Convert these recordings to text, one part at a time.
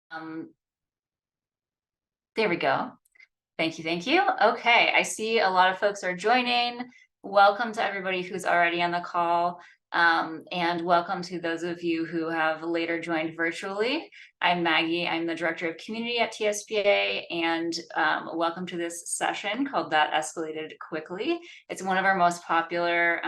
Um, there we go. Thank you, thank you. Okay, I see a lot of folks are joining. Welcome to everybody who's already on the call, and welcome to those of you who have later joined virtually. I'm Maggie, I'm the Director of Community at TSPA, and welcome to this session called That Escalated Quickly. It's one of our most popular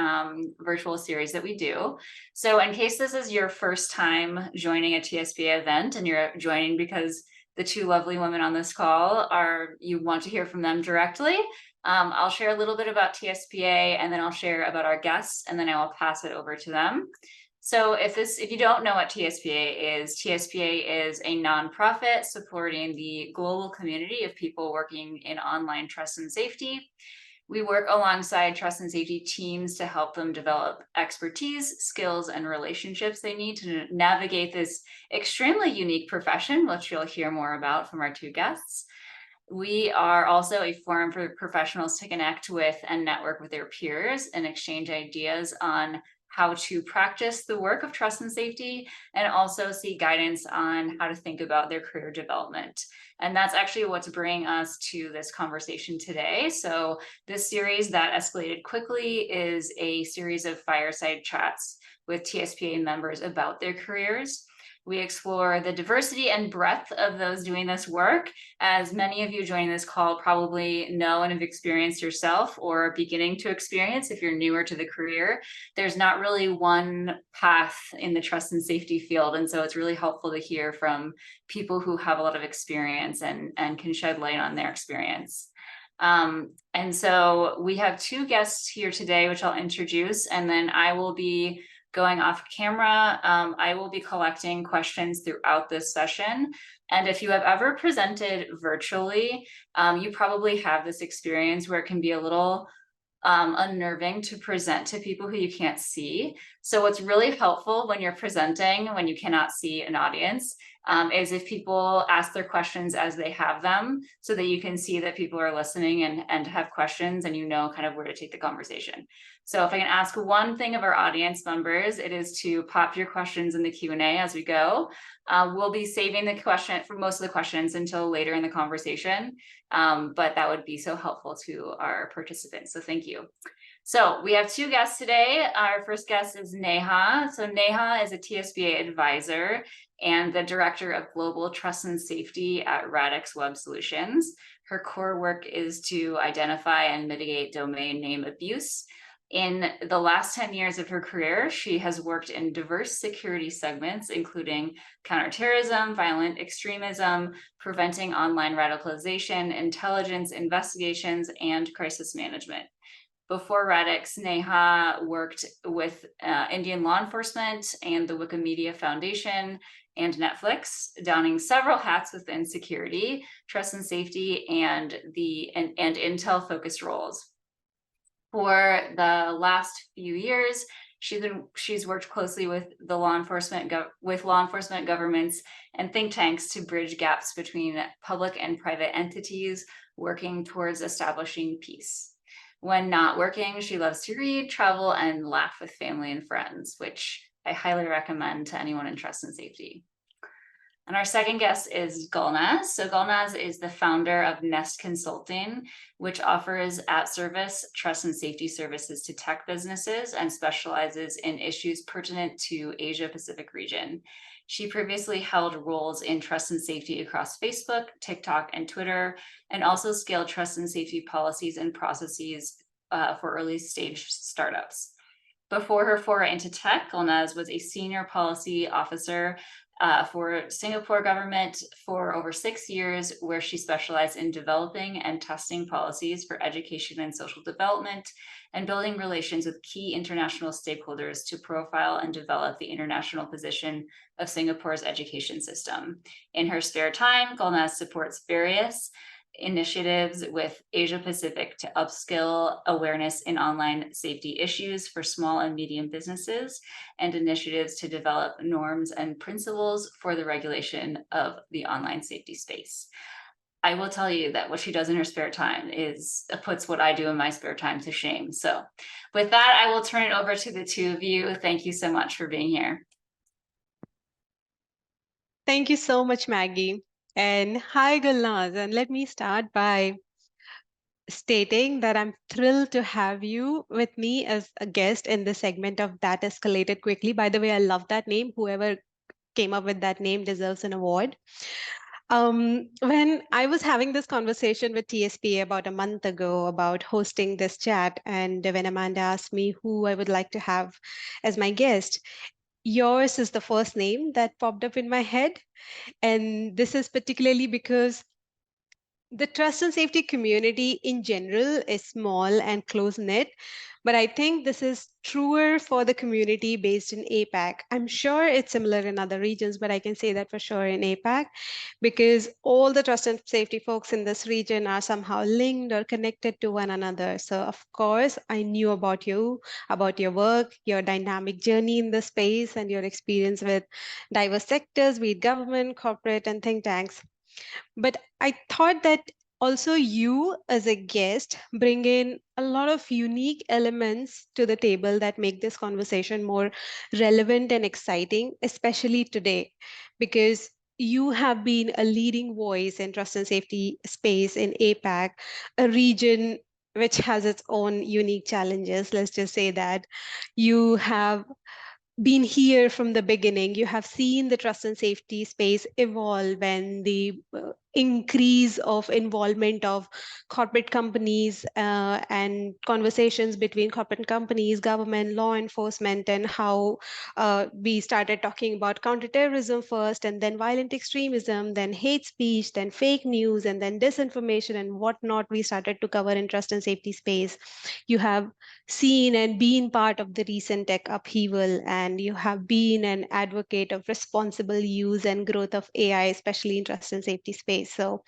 virtual series that we do. So in case this is your first time joining a TSPA event and you're joining because the two lovely women on this call you want to hear from them directly. I'll share a little bit about TSPA and then I'll share about our guests and then I will pass it over to them. So if you don't know what TSPA is a nonprofit supporting the global community of people working in online trust and safety. We work alongside trust and safety teams to help them develop expertise, skills, and relationships they need to navigate this extremely unique profession, which you'll hear more about from our two guests. We are also a forum for professionals to connect with and network with their peers and exchange ideas on how to practice the work of trust and safety, and also seek guidance on how to think about their career development. And that's actually what's bringing us to this conversation today. So this series, That Escalated Quickly, is a series of fireside chats with TSPA members about their careers. We explore the diversity and breadth of those doing this work. As many of you joining this call probably know and have experienced yourself or are beginning to experience if you're newer to the career, there's not really one path in the trust and safety field. And so it's really helpful to hear from people who have a lot of experience and can shed light on their experience. And so we have two guests here today, which I'll introduce, and then I will be going off camera. I will be collecting questions throughout this session. And if you have ever presented virtually, you probably have this experience where it can be a little unnerving to present to people who you can't see. So what's really helpful when you're presenting, when you cannot see an audience, is if people ask their questions as they have them, so that you can see that people are listening and have questions and you know kind of where to take the conversation. So if I can ask one thing of our audience members, it is to pop your questions in the Q&A as we go. We'll be saving the question for most of the questions until later in the conversation, but that would be so helpful to our participants. So thank you. So we have two guests today. Our first guest is Neha. So Neha is a TSPA advisor and the Director of Global Trust and Safety at Radix Web Solutions. Her core work is to identify and mitigate domain name abuse. In the last 10 years of her career, she has worked in diverse security segments, including counterterrorism, violent extremism, preventing online radicalization, intelligence investigations, and crisis management. Before Radix, Neha worked with Indian law enforcement and the Wikimedia Foundation and Netflix, donning several hats within security, trust and safety, and intel-focused roles. For the last few years, she's worked closely with law enforcement governments and think tanks to bridge gaps between public and private entities working towards establishing peace. When not working, she loves to read, travel, and laugh with family and friends, which I highly recommend to anyone in trust and safety. And our second guest is Gullnaz. So Gullnaz is the founder of Nest Consulting, which offers at-service trust and safety services to tech businesses and specializes in issues pertinent to Asia-Pacific region. She previously held roles in trust and safety across Facebook, TikTok, and Twitter, and also scaled trust and safety policies and processes for early stage startups. Before her foray into tech, Gullnaz was a senior policy officer for Singapore government for over 6 years, where she specialized in developing and testing policies for education and social development and building relations with key international stakeholders to profile and develop the international position of Singapore's education system. In her spare time, Gullnaz supports various initiatives with Asia Pacific to upskill awareness in online safety issues for small and medium businesses, and initiatives to develop norms and principles for the regulation of the online safety space. I will tell you that what she does in her spare time puts what I do in my spare time to shame. So with that, I will turn it over to the two of you. Thank you so much for being here. Thank you so much, Maggie. And hi, Gullnaz. And let me start by stating that I'm thrilled to have you with me as a guest in this segment of That Escalated Quickly. By the way, I love that name. Whoever came up with that name deserves an award. When I was having this conversation with TSPA about a month ago about hosting this chat, and when Amanda asked me who I would like to have as my guest, yours is the first name that popped up in my head. And this is particularly because the trust and safety community in general is small and close knit, but I think this is truer for the community based in APAC. I'm sure it's similar in other regions, but I can say that for sure in APAC because all the trust and safety folks in this region are somehow linked or connected to one another. So, of course, I knew about you, about your work, your dynamic journey in the space, and your experience with diverse sectors, be it government, corporate, and think tanks. But I thought that also you, as a guest, bring in a lot of unique elements to the table that make this conversation more relevant and exciting, especially today, because you have been a leading voice in trust and safety space in APAC, a region which has its own unique challenges. Let's just say that you have been here from the beginning. You have seen the trust and safety space evolve and the increase of involvement of corporate companies and conversations between corporate companies, government, law enforcement, and how we started talking about counterterrorism first, and then violent extremism, then hate speech, then fake news, and then disinformation and whatnot. We started to cover in trust and safety space. You have seen and been part of the recent tech upheaval, and you have been an advocate of responsible use and growth of AI, especially in trust and safety space. So,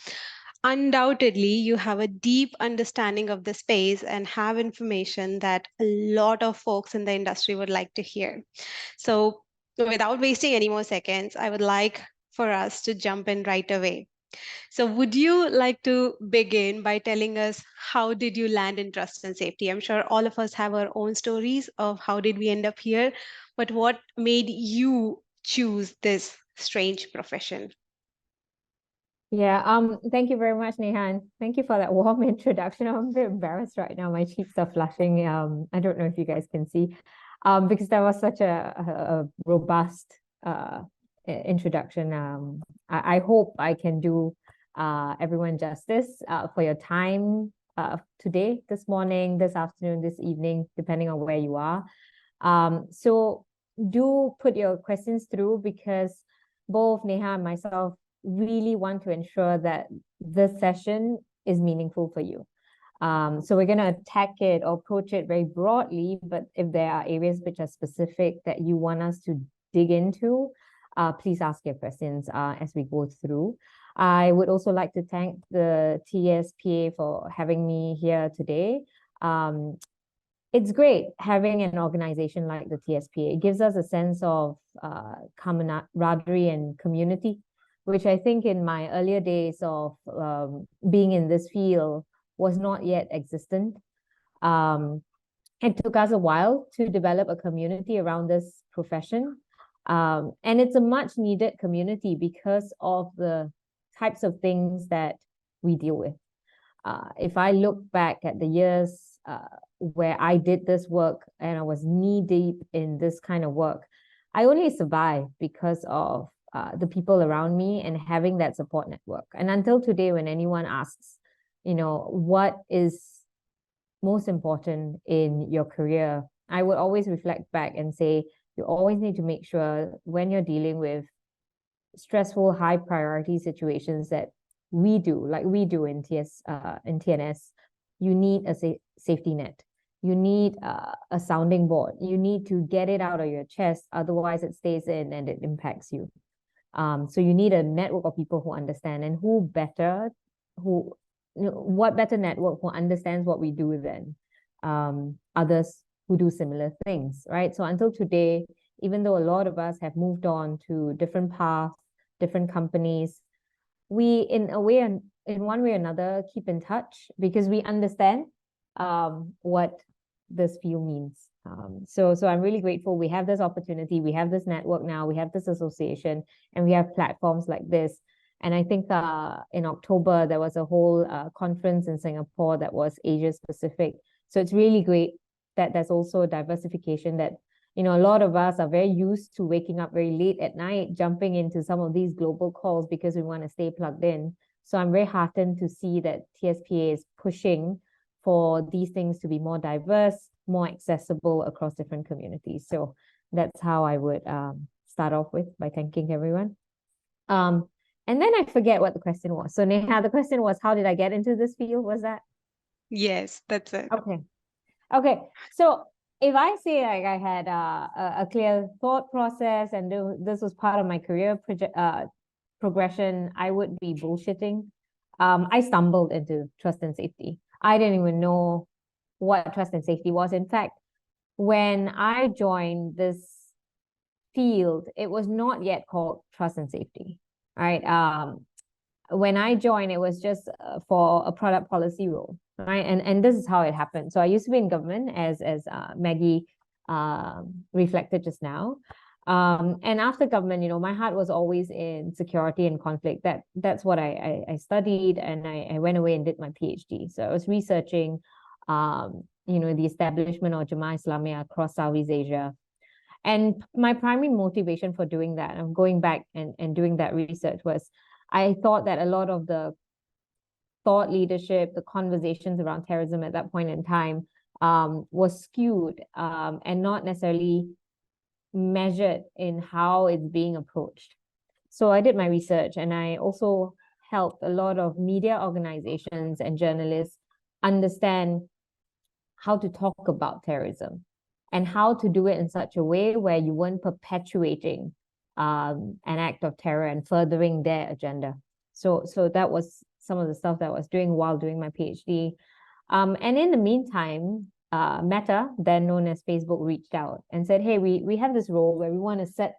undoubtedly, you have a deep understanding of the space and have information that a lot of folks in the industry would like to hear. So, without wasting any more seconds, I would like for us to jump in right away. So would you like to begin by telling us how did you land in trust and safety? I'm sure all of us have our own stories of how did we end up here, but what made you choose this strange profession? Yeah, thank you very much, Neha, and thank you for that warm introduction. I'm a bit embarrassed right now. My cheeks are flushing. I don't know if you guys can see, because that was such a robust introduction. I hope I can do everyone justice for your time today, this morning, this afternoon, this evening, depending on where you are. So do put your questions through because both Neha and myself really want to ensure that this session is meaningful for you. So we're going to attack it or approach it very broadly, but if there are areas which are specific that you want us to dig into, please ask your questions as we go through. I would also like to thank the TSPA for having me here today. It's great having an organization like the TSPA. It gives us a sense of camaraderie and community, which I think in my earlier days of being in this field was not yet existent. Um, it took us a while to develop a community around this profession. And it's a much needed community because of the types of things that we deal with. If I look back at the years where I did this work and I was knee deep in this kind of work, I only survived because of the people around me and having that support network. And until today, when anyone asks, what is most important in your career, I would always reflect back and say, you always need to make sure when you're dealing with stressful, high priority situations that we do, like we do in TNS, you need a safety net. You need a sounding board. You need to get it out of your chest, otherwise it stays in and it impacts you. So you need a network of people who understand, and what better network who understands what we do than others who do similar things, right? So until today, even though a lot of us have moved on to different paths, different companies, we in one way or another keep in touch because we understand what this field means. So I'm really grateful we have this opportunity, we have this network now, we have this association, and we have platforms like this. And I think in October, there was a whole conference in Singapore that was Asia specific. So it's really great that there's also diversification, that, you know, a lot of us are very used to waking up very late at night, jumping into some of these global calls because we want to stay plugged in. So I'm very heartened to see that TSPA is pushing for these things to be more diverse, more accessible across different communities. So that's how I would start off with, by thanking everyone. And then I forget what the question was. So Neha, the question was, how did I get into this field? Was that? Yes, that's it. Okay. So if I say like I had a clear thought process and this was part of my career progression, I would be bullshitting. I stumbled into trust and safety. I didn't even know what trust and safety was. In fact, when I joined this field, it was not yet called trust and safety, right? When I joined, it was just for a product policy role, right? And this is how it happened. So I used to be in government, as Maggie reflected just now. And after government, you know, my heart was always in security and conflict. That's what I studied, and I went away and did my PhD. So I was researching, you know, the establishment of Jemaah Islamiyah across Southeast Asia. And my primary motivation for doing that, and going back and doing that research, was I thought that a lot of the thought leadership, the conversations around terrorism at that point in time was skewed and not necessarily measured in how it's being approached. So I did my research, and I also helped a lot of media organizations and journalists understand how to talk about terrorism and how to do it in such a way where you weren't perpetuating an act of terror and furthering their agenda. So that was some of the stuff that I was doing while doing my PhD. And in the meantime, Meta, then known as Facebook, reached out and said, hey, we have this role where we want to set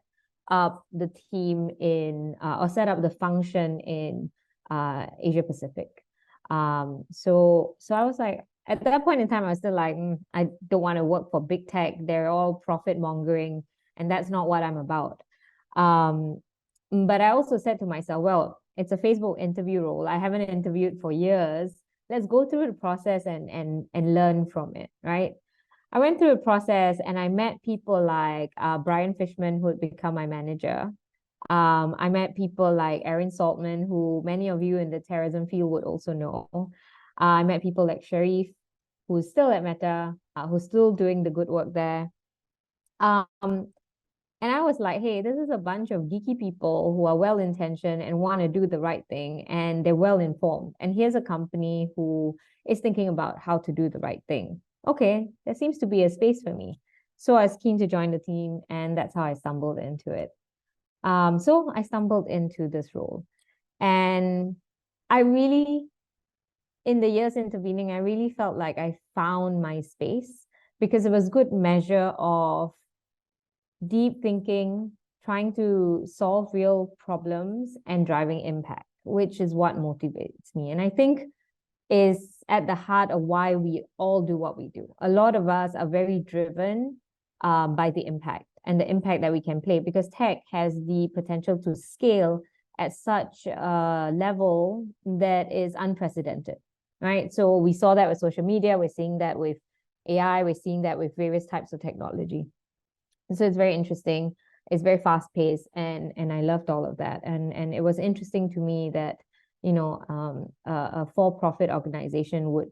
up the team in, or set up the function in Asia Pacific. So I was like, at that point in time, I was still like, I don't want to work for big tech. They're all profit mongering, and that's not what I'm about. But I also said to myself, well, it's a Facebook interview role. I haven't interviewed for years. Let's go through the process and learn from it, right? I went through the process and I met people like Brian Fishman, who had become my manager. I met people like Erin Saltman, who many of you in the terrorism field would also know. I met people like Sharif, who's still at Meta, who's still doing the good work there. And I was like, hey, this is a bunch of geeky people who are well-intentioned and want to do the right thing, and they're well-informed. And here's a company who is thinking about how to do the right thing. Okay, there seems to be a space for me. So I was keen to join the team, and that's how I stumbled into it. So I stumbled into this role. And I really, in the years intervening, I really felt like I found my space, because it was good measure of deep thinking, trying to solve real problems and driving impact, which is what motivates me. And I think is at the heart of why we all do what we do. A lot of us are very driven by the impact and the impact that we can play, because tech has the potential to scale at such a level that is unprecedented, right? So we saw that with social media, we're seeing that with AI, we're seeing that with various types of technology. So it's very interesting. It's very fast paced, and I loved all of that. And it was interesting to me that, you know, a for-profit organization would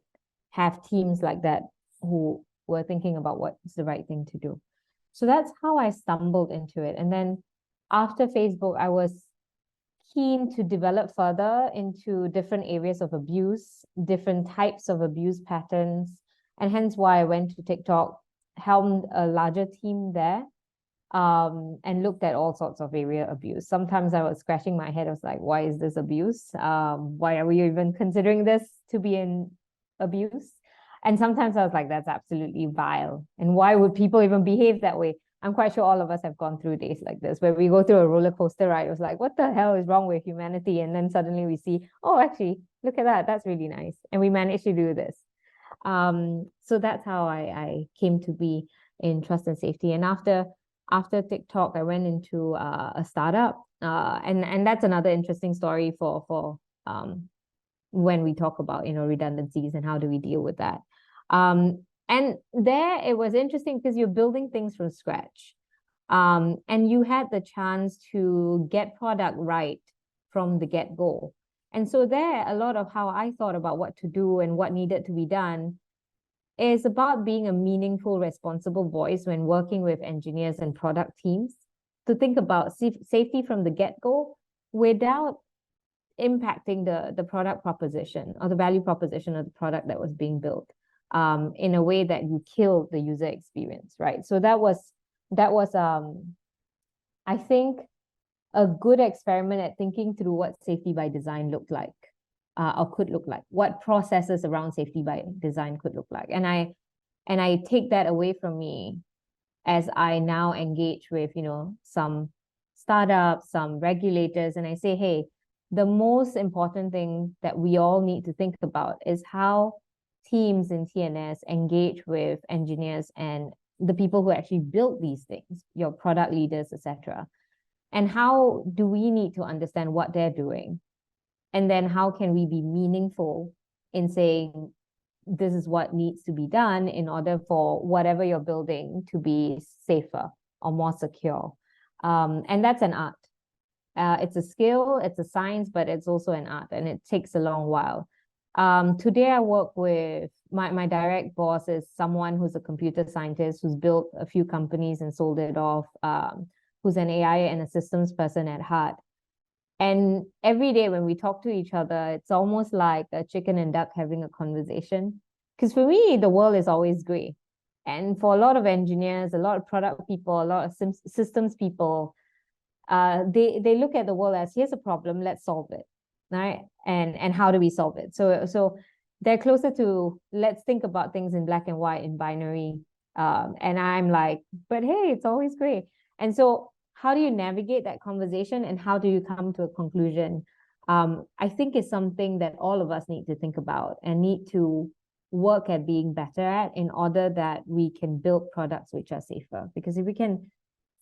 have teams like that who were thinking about what's the right thing to do. So that's how I stumbled into it. And then after Facebook, I was keen to develop further into different areas of abuse, different types of abuse patterns, and hence why I went to TikTok, helmed a larger team there, and looked at all sorts of area abuse. Sometimes I was scratching my head. I was like, why is this abuse? Why are we even considering this to be an abuse? And sometimes I was like, that's absolutely vile. And why would people even behave that way? I'm quite sure all of us have gone through days like this, where we go through a roller coaster ride. It was like, what the hell is wrong with humanity? And then suddenly we see, oh, actually, look at that. That's really nice. And we managed to do this. So that's how I came to be. in trust and safety. And after TikTok, I went into a startup, and that's another interesting story for when we talk about redundancies and how do we deal with that. And there it was interesting because you're building things from scratch. And you had the chance to get product right from the get-go. And so there, a lot of how I thought about what to do and what needed to be done is about being a meaningful, responsible voice when working with engineers and product teams to think about safety from the get-go without impacting the product proposition or the value proposition of the product that was being built, in a way that you kill the user experience, right? So that was I think a good experiment at thinking through what safety by design looked like, or could look like, what processes around safety by design could look like. And I take that away from me as I now engage with, some startups, some regulators, and I say, hey, the most important thing that we all need to think about is how teams in TNS engage with engineers and the people who actually build these things, your product leaders, etc. And how do we need to understand what they're doing? And then how can we be meaningful in saying, this is what needs to be done in order for whatever you're building to be safer or more secure. And that's an art. It's a skill, it's a science, but it's also an art, and it takes a long while. Today I work with my direct boss is someone who's a computer scientist who's built a few companies and sold it off, who's an AI and a systems person at heart. And every day when we talk to each other, it's almost like a chicken and duck having a conversation. Because for me, the world is always gray. And for a lot of engineers, a lot of product people, a lot of systems people, they look at the world as, here's a problem, let's solve it, right? And how do we solve it? So they're closer to, let's think about things in black and white, in binary. And I'm like, but hey, it's always gray. And so how do you navigate that conversation and how do you come to a conclusion? I think it's something that all of us need to think about and need to work at being better at in order that we can build products which are safer. Because if we can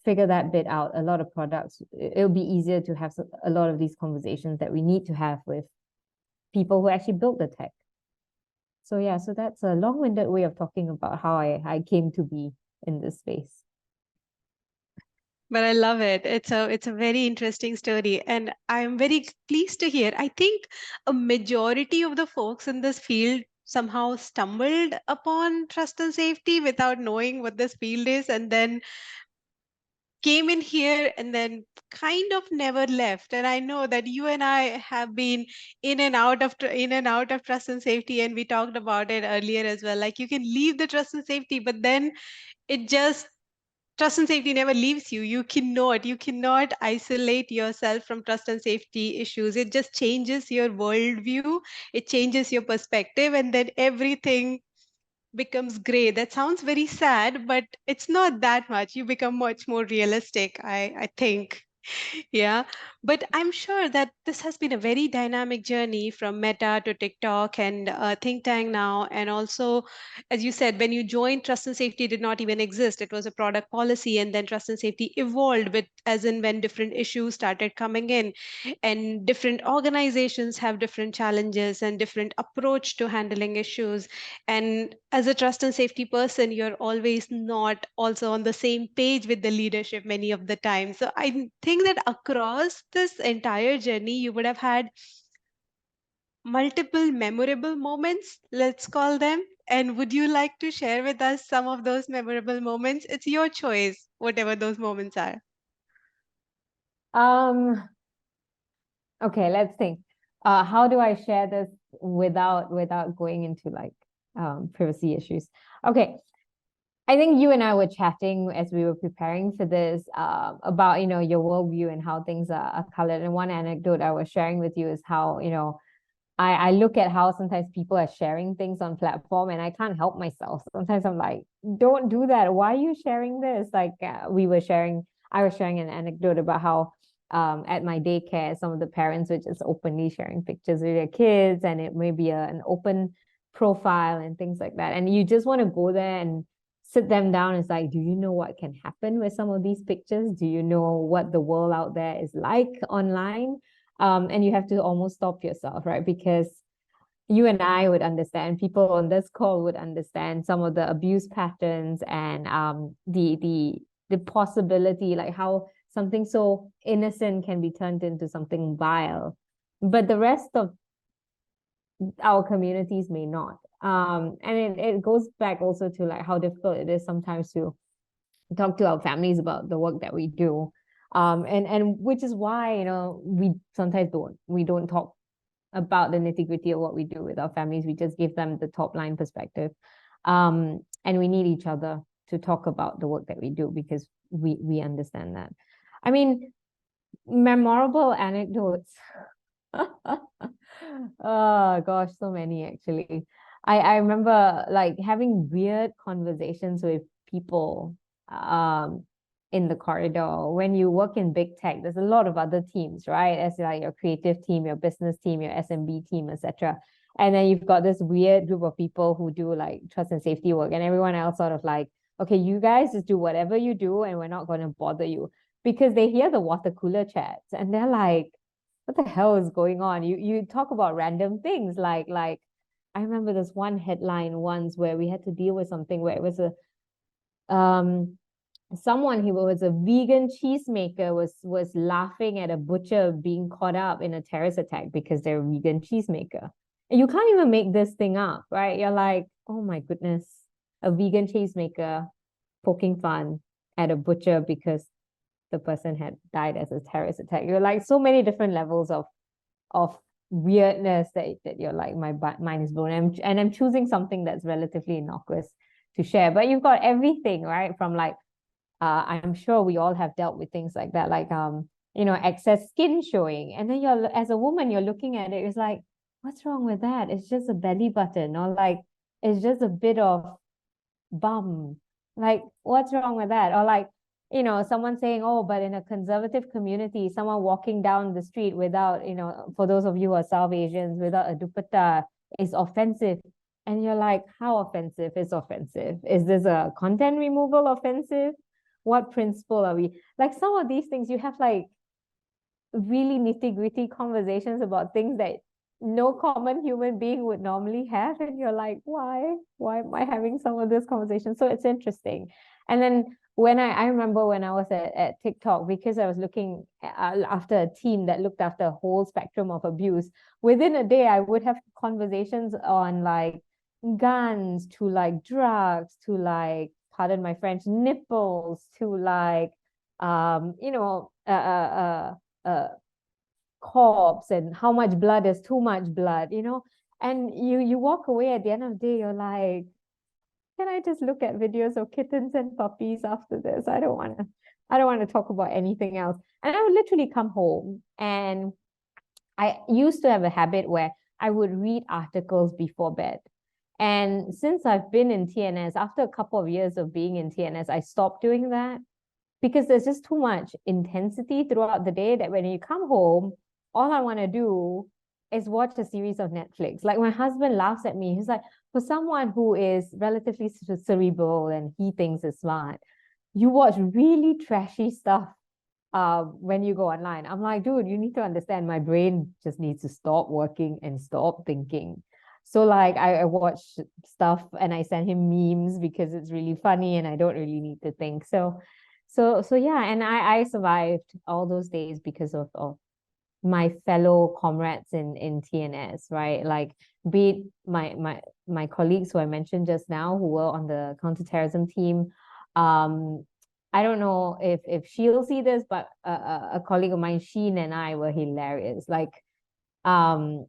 figure that bit out, a lot of products, it'll be easier to have a lot of these conversations that we need to have with people who actually built the tech. So yeah, so that's a long-winded way of talking about how I came to be in this space. But I love it. It's a very interesting story. And I'm very pleased to hear. I think a majority of the folks in this field somehow stumbled upon trust and safety without knowing what this field is, and then came in here and then kind of never left. And I know that you and I have been in and out of trust and safety, and we talked about it earlier as well. Like, you can leave the trust and safety, but then it just trust and safety never leaves you. You cannot isolate yourself from trust and safety issues. It just changes your worldview, it changes your perspective, and then everything becomes gray. That sounds very sad, but it's not that much. You become much more realistic, I think. Yeah, but I'm sure that this has been a very dynamic journey from Meta to TikTok and Think Tank now. And also, as you said, when you joined, trust and safety did not even exist. It was a product policy, and then trust and safety evolved with as in when different issues started coming in, and different organizations have different challenges and different approach to handling issues. And as a trust and safety person, you're always not also on the same page with the leadership many of the time. So I think that across this entire journey, you would have had multiple memorable moments, let's call them. And would you like to share with us some of those memorable moments? It's your choice, whatever those moments are. Okay, let's think. How do I share this without going into like privacy issues? Okay. I think you and I were chatting as we were preparing for this about, your worldview and how things are colored. And one anecdote I was sharing with you is how, I look at how sometimes people are sharing things on platform and I can't help myself. Sometimes I'm like, don't do that. Why are you sharing this? Like I was sharing an anecdote about how at my daycare, some of the parents were just openly sharing pictures with their kids, and it may be an open profile and things like that. And you just want to go there and sit them down. It's like, do you know what can happen with some of these pictures? Do you know what the world out there is like online? And you have to almost stop yourself, right? Because you and I would understand, people on this call would understand some of the abuse patterns and the possibility, like how something so innocent can be turned into something vile. But the rest of our communities may not. And it goes back also to like how difficult it is sometimes to talk to our families about the work that we do. And which is why, you know, we sometimes don't talk about the nitty-gritty of what we do with our families. We just give them the top line perspective. And we need each other to talk about the work that we do because we understand that. I mean, memorable anecdotes. Oh gosh, so many actually. I remember like having weird conversations with people in the corridor. When you work in big tech, there's a lot of other teams, right? As like your creative team, your business team, your SMB team, etc. And then you've got this weird group of people who do like trust and safety work, and everyone else sort of like, okay, you guys just do whatever you do, and we're not going to bother you, because they hear the water cooler chats and they're like, what the hell is going on? You talk about random things like I remember this one headline once where we had to deal with something where it was a someone who was a vegan cheesemaker was laughing at a butcher being caught up in a terrorist attack because they're a vegan cheesemaker. And you can't even make this thing up, right? You're like, oh my goodness, a vegan cheesemaker poking fun at a butcher because the person had died as a terrorist attack. You're like so many different levels of weirdness that you're like, my mind is blown. And I'm choosing something that's relatively innocuous to share. But you've got everything, right? From like, I'm sure we all have dealt with things like that, like you know, excess skin showing. And then you're, as a woman, you're looking at it, it's like, what's wrong with that? It's just a belly button, or like it's just a bit of bum. Like, what's wrong with that? Or like, you know, someone saying, oh, but in a conservative community, someone walking down the street without, you know, for those of you who are South Asians, without a dupatta is offensive. And you're like, how offensive is offensive? Is this a content removal offensive? What principle are we? Like some of these things, you have like really nitty-gritty conversations about things that no common human being would normally have, and you're like, why am I having some of this conversation? So it's interesting. And then when I remember when I was at TikTok, because I was looking after a team that looked after a whole spectrum of abuse, within a day I would have conversations on like guns to like drugs to like, pardon my French, nipples to like you know corpse and how much blood is too much blood, you know. And you walk away at the end of the day, you're like, can I just look at videos of kittens and puppies after this? I don't want to talk about anything else. And I would literally come home, and I used to have a habit where I would read articles before bed. And since I've been in TNS, after a couple of years of being in TNS, I stopped doing that because there's just too much intensity throughout the day that when you come home, all I want to do is watch a series of Netflix. Like my husband laughs at me. He's like, for someone who is relatively cerebral and he thinks is smart, you watch really trashy stuff when you go online. I'm like, dude, you need to understand my brain just needs to stop working and stop thinking. So like I watch stuff and I send him memes because it's really funny and I don't really need to think. So yeah, and I survived all those days because of my fellow comrades in TNS, right? Like be it my colleagues who I mentioned just now who were on the counterterrorism team. I don't know if she'll see this, but a colleague of mine, Sheen, and I were hilarious. Like I'm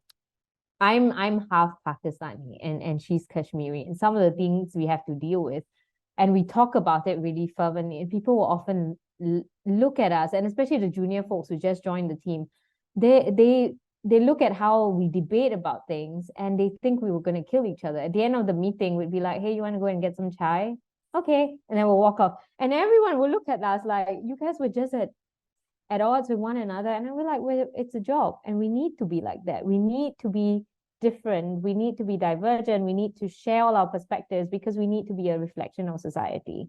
half Pakistani and she's Kashmiri, and some of the things we have to deal with, and we talk about it really fervently, and people will often look at us, and especially the junior folks who just joined the team, they look at how we debate about things and they think we were going to kill each other. At the end of the meeting, we'd be like, hey, you want to go and get some chai? Okay. And then we'll walk off. And everyone will look at us like, you guys were just at odds with one another. And then we're like, well, it's a job and we need to be like that. We need to be different, we need to be divergent, we need to share all our perspectives because we need to be a reflection of society.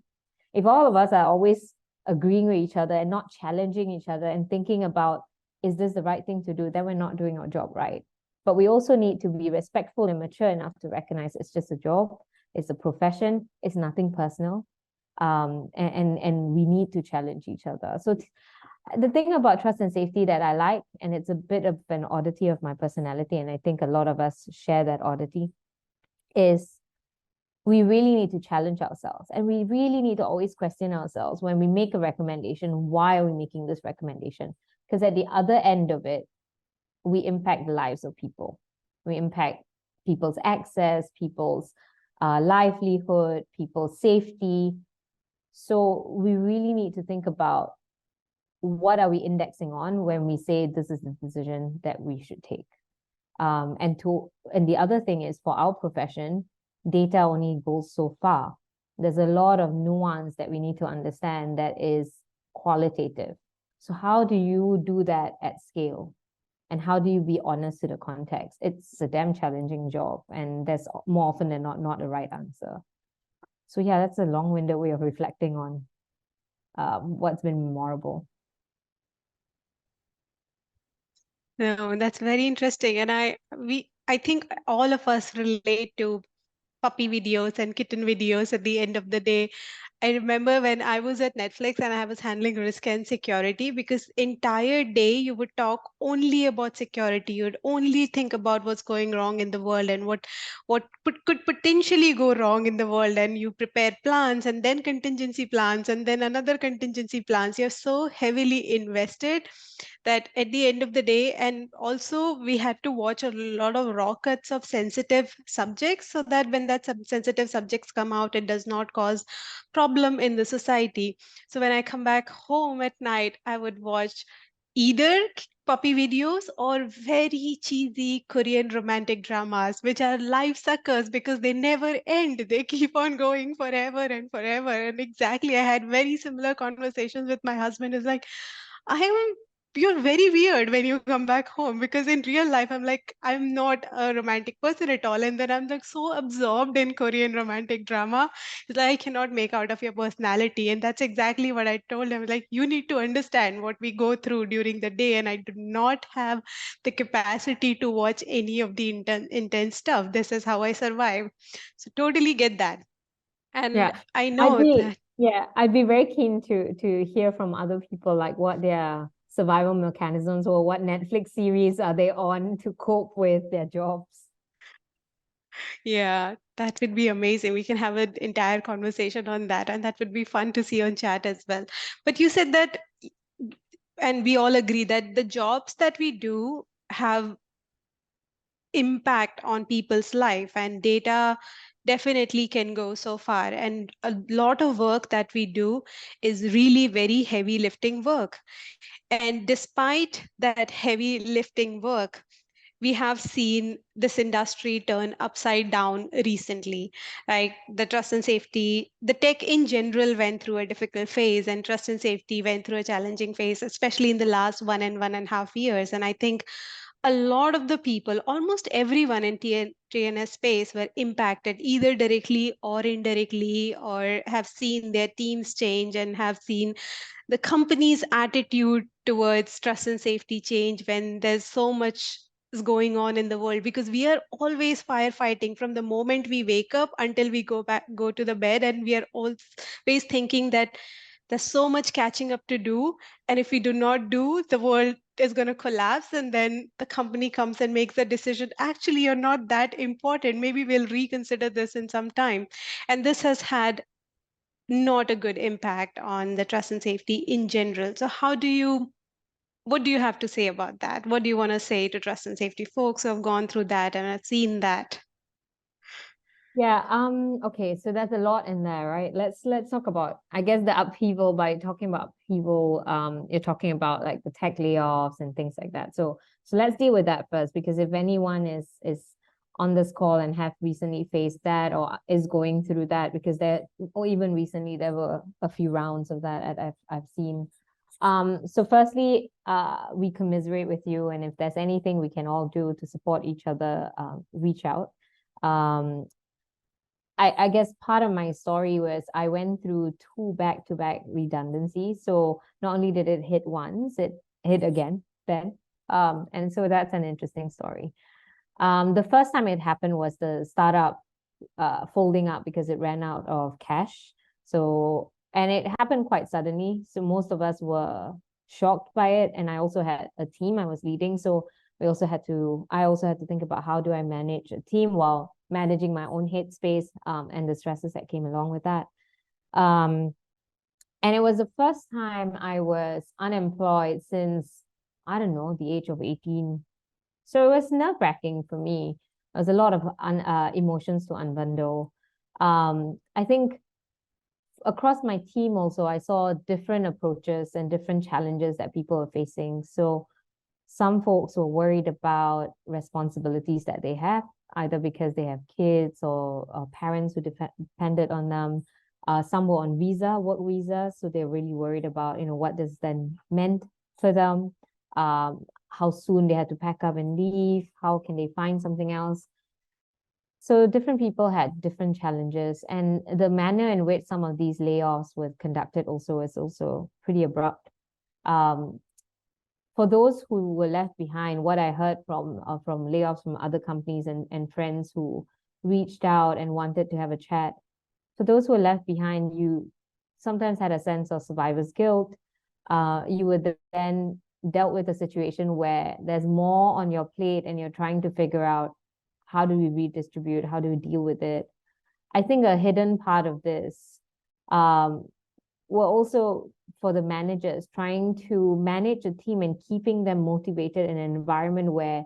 If all of us are always agreeing with each other and not challenging each other and thinking about, is this the right thing to do, then we're not doing our job right. But we also need to be respectful and mature enough to recognize it's just a job, it's a profession, it's nothing personal. And we need to challenge each other. So the thing about trust and safety that I like, and it's a bit of an oddity of my personality, and I think a lot of us share that oddity, is we really need to challenge ourselves, and we really need to always question ourselves when we make a recommendation. Why are we making this recommendation? Because at the other end of it, we impact the lives of people. We impact people's access, people's livelihood, people's safety. So we really need to think about, what are we indexing on when we say this is the decision that we should take? And the other thing is, for our profession, data only goes so far. There's a lot of nuance that we need to understand that is qualitative. So how do you do that at scale? And how do you be honest to the context? It's a damn challenging job, and there's more often than not a right answer. So yeah, that's a long-winded way of reflecting on what's been memorable. No, that's very interesting. And I think all of us relate to puppy videos and kitten videos at the end of the day. I remember when I was at Netflix and I was handling risk and security, because entire day you would talk only about security. You would only think about what's going wrong in the world and what could potentially go wrong in the world. And you prepare plans and then contingency plans and then another contingency plans. You're so heavily invested that at the end of the day, and also we had to watch a lot of raw cuts of sensitive subjects, so that when that sensitive subjects come out, it does not cause problem in the society. So when I come back home at night, I would watch either puppy videos or very cheesy Korean romantic dramas, which are life suckers because they never end. They keep on going forever and forever. And exactly, I had very similar conversations with my husband. Is like, I am you're very weird when you come back home, because in real life I'm like, I'm not a romantic person at all, and then I'm like so absorbed in Korean romantic drama that I cannot make out of your personality. And that's exactly what I told him, like, you need to understand what we go through during the day, and I do not have the capacity to watch any of the intense stuff. This is how I survive. So totally get that. And Yeah, I know that. I'd be very keen to hear from other people, like what their survival mechanisms or what Netflix series are they on to cope with their jobs. Yeah, that would be amazing. We can have an entire conversation on that, and that would be fun to see on chat as well. But you said that, and we all agree that the jobs that we do have impact on people's life, and data definitely can go so far. And a lot of work that we do is really very heavy lifting work. And despite that heavy lifting work, we have seen this industry turn upside down recently. Like the trust and safety, the tech in general went through a difficult phase, and trust and safety went through a challenging phase, especially in the last 1.5 years. And I think a lot of the people, almost everyone in TNS space, were impacted either directly or indirectly, or have seen their teams change and have seen the company's attitude towards trust and safety change when there's so much is going on in the world, because we are always firefighting from the moment we wake up until we go to the bed, and we are always thinking that there's so much catching up to do, and if we do not do, the world is going to collapse. And then the company comes and makes the decision, actually you're not that important, maybe we'll reconsider this in some time. And this has had not a good impact on the trust and safety in general. So what do you have to say about that? What do you want to say to trust and safety folks who have gone through that and have seen that? Yeah, okay, so there's a lot in there, right? Let's talk about, I guess, the upheaval. By talking about upheaval, you're talking about like the tech layoffs and things like that. So let's deal with that first, because if anyone is on this call and have recently faced that or is going through that, because or even recently there were a few rounds of that I've seen. So firstly, we commiserate with you, and if there's anything we can all do to support each other, reach out. I guess part of my story was I went through 2 back-to-back redundancies. So not only did it hit once, it hit again then. And so that's an interesting story. The first time it happened was the startup folding up because it ran out of cash. So, and it happened quite suddenly. So most of us were shocked by it. And I also had a team I was leading. So I also had to think about how do I manage a team while managing my own headspace, and the stresses that came along with that. And it was the first time I was unemployed since, I don't know, the age of 18. So it was nerve-wracking for me. There was a lot of emotions to unbundle. I think across my team also, I saw different approaches and different challenges that people are facing. So some folks were worried about responsibilities that they have, either because they have kids or parents who depended on them. Some were on work visa, so they're really worried about, what this then meant for them, how soon they had to pack up and leave, how can they find something else. So different people had different challenges, and the manner in which some of these layoffs were conducted also is also pretty abrupt. For those who were left behind, what I heard from layoffs from other companies and friends who reached out and wanted to have a chat, for those who were left behind, you sometimes had a sense of survivor's guilt. You were then dealt with a situation where there's more on your plate and you're trying to figure out how do we redistribute, how do we deal with it. I think a hidden part of this were also for the managers trying to manage a team and keeping them motivated in an environment where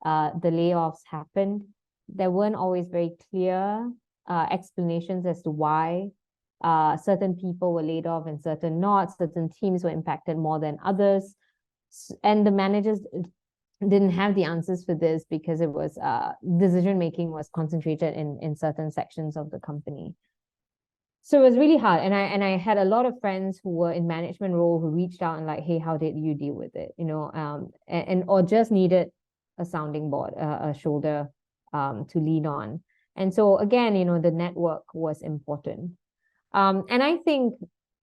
the layoffs happened. There weren't always very clear explanations as to why certain people were laid off and certain not. Certain teams were impacted more than others. And the managers didn't have the answers for this because it was decision making was concentrated in certain sections of the company. So it was really hard, and I had a lot of friends who were in management role who reached out and like, hey, how did you deal with it, and or just needed a sounding board, a shoulder to lean on. And so again, the network was important. And I think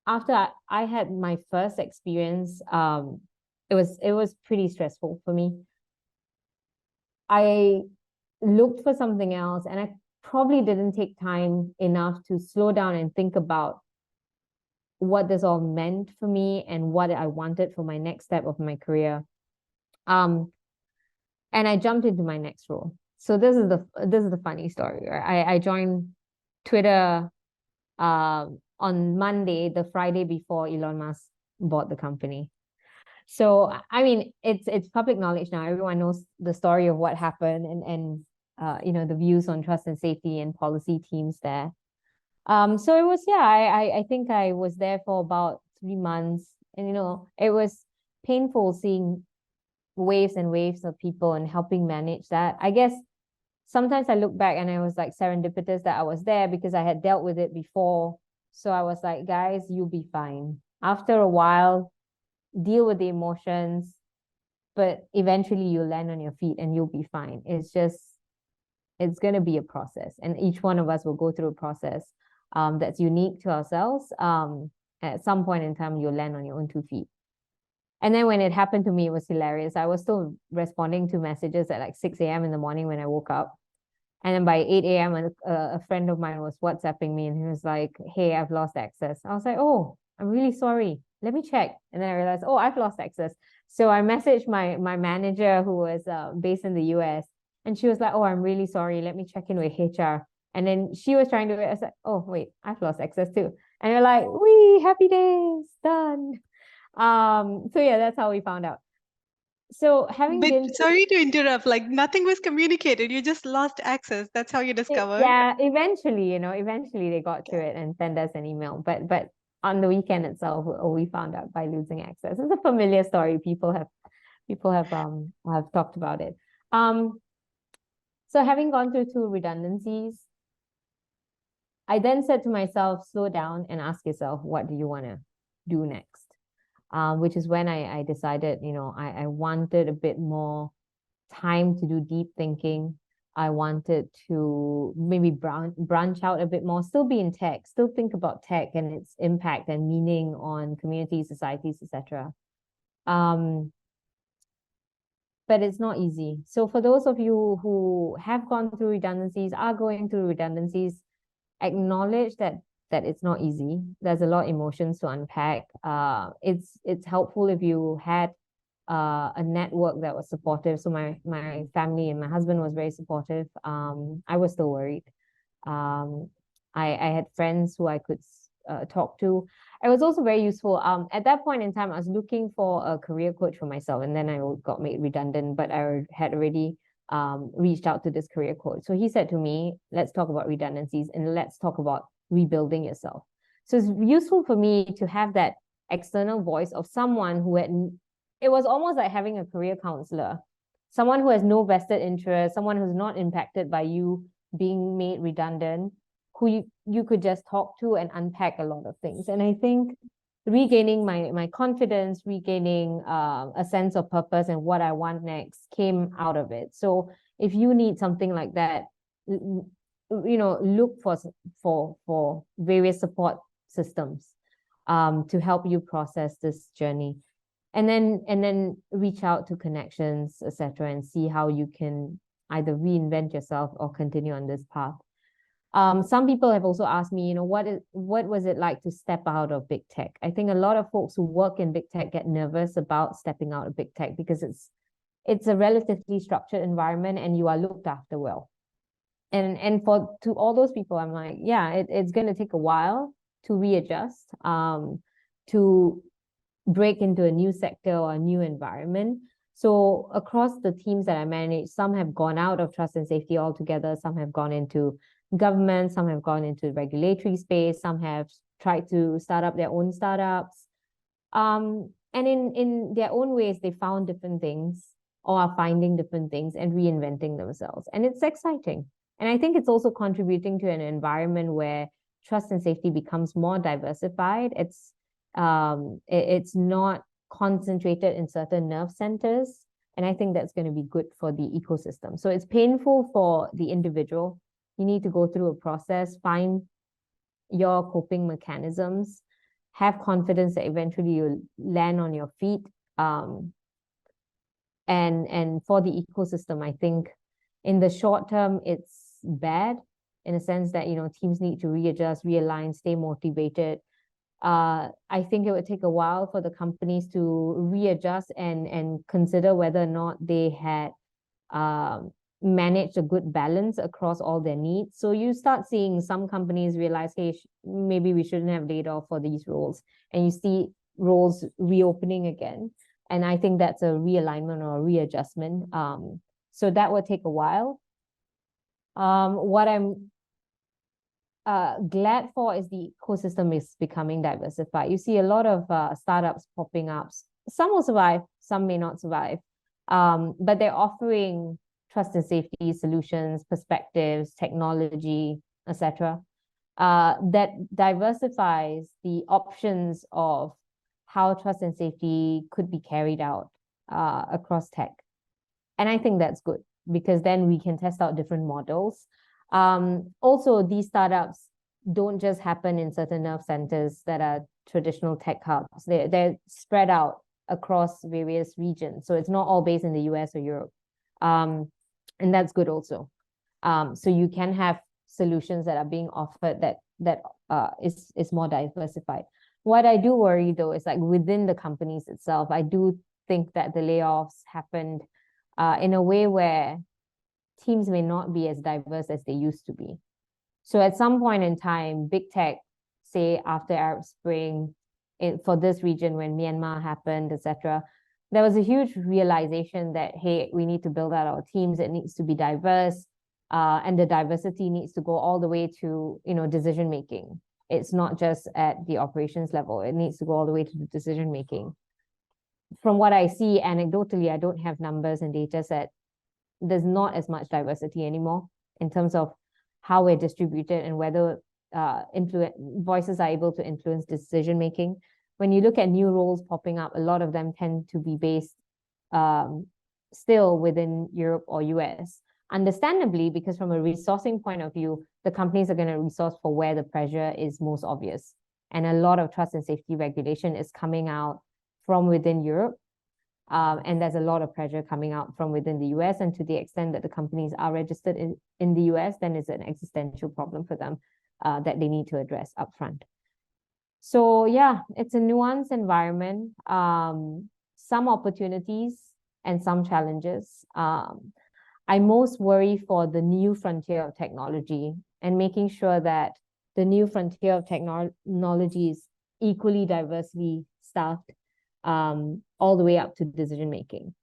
after I had my first experience, it was pretty stressful for me. I looked for something else, and I probably didn't take time enough to slow down and think about what this all meant for me and what I wanted for my next step of my career. And I jumped into my next role. So this is the funny story. I joined Twitter on Monday, the Friday before Elon Musk bought the company. So I mean, it's public knowledge now. Everyone knows the story of what happened and the views on trust and safety and policy teams there. So it was, I think I was there for about 3 months, and it was painful seeing waves and waves of people and helping manage that. I guess sometimes I look back and I was like serendipitous that I was there because I had dealt with it before. So I was like, guys, you'll be fine. After a while, deal with the emotions, but eventually you'll land on your feet and you'll be fine. It's going to be a process, and each one of us will go through a process that's unique to ourselves. At some point in time, you'll land on your own 2 feet. And then when it happened to me, it was hilarious. I was still responding to messages at like 6 a.m. in the morning when I woke up. And then by 8 a.m., a friend of mine was WhatsApping me, and he was like, hey, I've lost access. I was like, oh, I'm really sorry. Let me check. And then I realized, oh, I've lost access. So I messaged my manager who was based in the US, and she was like, oh, I'm really sorry. Let me check in with HR. And then she was trying to do it. I was like, oh, wait, I've lost access too. And you're like, wee, happy days, done. So yeah, that's how we found out. So having been sorry to interrupt, like nothing was communicated. You just lost access. That's how you discovered. Yeah, eventually, they got to it and sent us an email. But on the weekend itself, we found out by losing access. It's a familiar story. People have talked about it. So having gone through 2 redundancies, I then said to myself, slow down and ask yourself, what do you want to do next? which is when I decided, I wanted a bit more time to do deep thinking. I wanted to maybe branch out a bit more, still be in tech, still think about tech and its impact and meaning on communities, societies, etc. But it's not easy. So for those of you who have gone through redundancies, are going through redundancies, acknowledge that it's not easy. There's a lot of emotions to unpack. It's helpful if you had a network that was supportive. So my family and my husband was very supportive. I was still worried. I had friends who I could talk to. It was also very useful. At that point in time, I was looking for a career coach for myself, and then I got made redundant, but I had already reached out to this career coach. So he said to me, let's talk about redundancies and let's talk about rebuilding yourself. So it's useful for me to have that external voice of someone who had, it was almost like having a career counselor, someone who has no vested interest, someone who's not impacted by you being made redundant, who you could just talk to and unpack a lot of things. And I think regaining my confidence, regaining a sense of purpose and what I want next came out of it. So if you need something like that, look for various support systems to help you process this journey. And then reach out to connections, etc., and see how you can either reinvent yourself or continue on this path. Some people have also asked me, what was it like to step out of big tech? I think a lot of folks who work in big tech get nervous about stepping out of big tech because it's a relatively structured environment and you are looked after well. And to all those people, I'm like, yeah, it's going to take a while to readjust, to break into a new sector or a new environment. So across the teams that I manage, some have gone out of trust and safety altogether, some have gone into government, some have gone into regulatory space, some have tried to start up their own startups. And in their own ways, they found different things or are finding different things and reinventing themselves. And it's exciting. And I think it's also contributing to an environment where trust and safety becomes more diversified. It's not concentrated in certain nerve centers. And I think that's going to be good for the ecosystem. So it's painful for the individual. You need to go through a process, find your coping mechanisms, have confidence that eventually you'll land on your feet. And for the ecosystem, I think in the short term, it's bad in a sense that, teams need to readjust, realign, stay motivated. I think it would take a while for the companies to readjust and consider whether or not they had managed a good balance across all their needs. So you start seeing some companies realize, hey, maybe we shouldn't have laid off for these roles. And you see roles reopening again. And I think that's a realignment or a readjustment. So that will take a while. What I'm glad for is the ecosystem is becoming diversified. You see a lot of startups popping up. Some will survive, some may not survive. But they're offering trust and safety solutions, perspectives, technology, etc. That diversifies the options of how trust and safety could be carried out across tech. And I think that's good because then we can test out different models. Also, these startups don't just happen in certain nerve centers that are traditional tech hubs. They're spread out across various regions. So it's not all based in the US or Europe. And that's good also. So you can have solutions that are being offered that is more diversified. What I do worry though is like within the companies itself, I do think that the layoffs happened in a way where teams may not be as diverse as they used to be. So at some point in time, big tech, say after Arab Spring, for this region when Myanmar happened, etc., there was a huge realization that, hey, we need to build out our teams. It needs to be diverse, and the diversity needs to go all the way to decision making. It's not just at the operations level. It needs to go all the way to the decision making. From what I see anecdotally, I don't have numbers and data set. There's not as much diversity anymore in terms of how we're distributed and whether voices are able to influence decision making. when you look at new roles popping up, a lot of them tend to be based still within Europe or US. Understandably, because from a resourcing point of view, the companies are going to resource for where the pressure is most obvious. And a lot of trust and safety regulation is coming out from within Europe. And there's a lot of pressure coming out from within the US. And to the extent that the companies are registered in the US, then it's an existential problem for them that they need to address upfront. So yeah, it's a nuanced environment, some opportunities and some challenges. I most worry for the new frontier of technology and making sure that the new frontier of technology is equally diversely staffed, all the way up to decision making.